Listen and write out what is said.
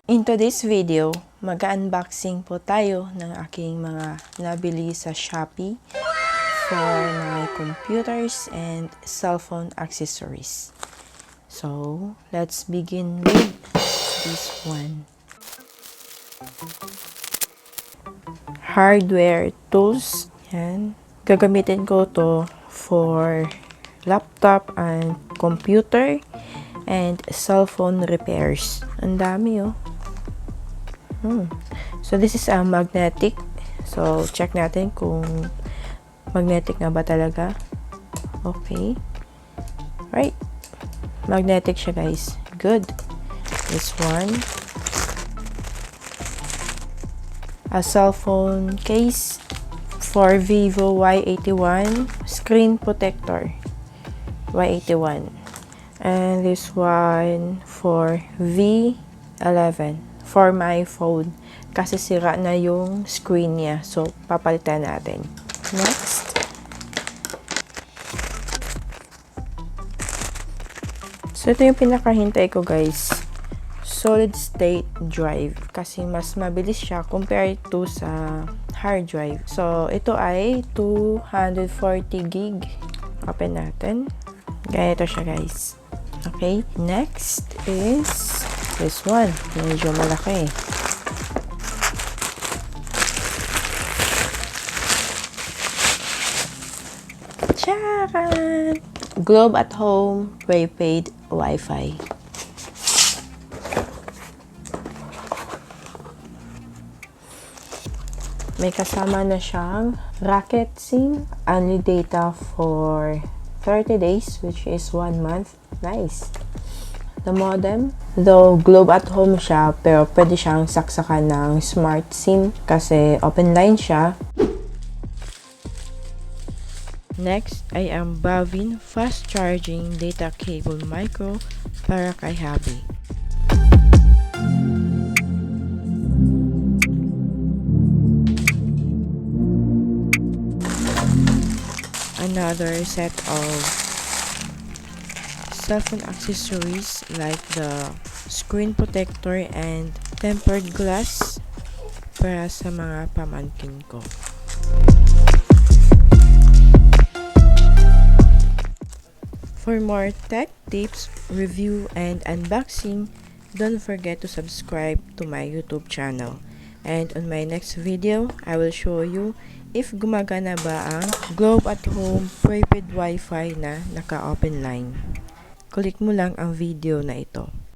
In today's video, mag-unboxing po tayo ng aking mga nabili sa Shopee for my computers and cellphone accessories. So, let's begin with this one. Hardware tools. Yan. Gagamitin ko to for laptop and computer and cellphone repairs. Ang dami oh. So, this is a magnetic. So, check natin kung magnetic nga ba talaga. Okay. Right. Magnetic siya, guys. Good. This one. A cell phone case for Vivo Y81. Screen protector. Y81. And this one for V11. For my phone. Kasi sira na yung screen niya. So, papalitan natin. Next. So, ito yung pinakahintay ko, guys. Solid state drive. Kasi mas mabilis siya compared to sa hard drive. So, ito ay 240 gig. Open natin. Ganito siya, guys. Okay. Next is this one. Medyo malaki. Tcharan! Globe at Home prepaid Wi-Fi. May kasama na siyang Rocket SIM, only data for 30 days, which is 1 month. Nice. The modem, though Globe at Home siya, pero pwede siyang saksakan ng Smart SIM kasi open line siya. Next ay ang Bavin fast charging data cable micro para kay hubby. Another set of cellphone accessories like the screen protector and tempered glass para sa mga pamangkin ko. For more tech tips, review, and unboxing, don't forget to subscribe to my YouTube channel. And on my next video, I will show you if gumagana ba ang Globe at Home prepaid Wi-Fi na naka-open line. Click mo lang ang video na ito.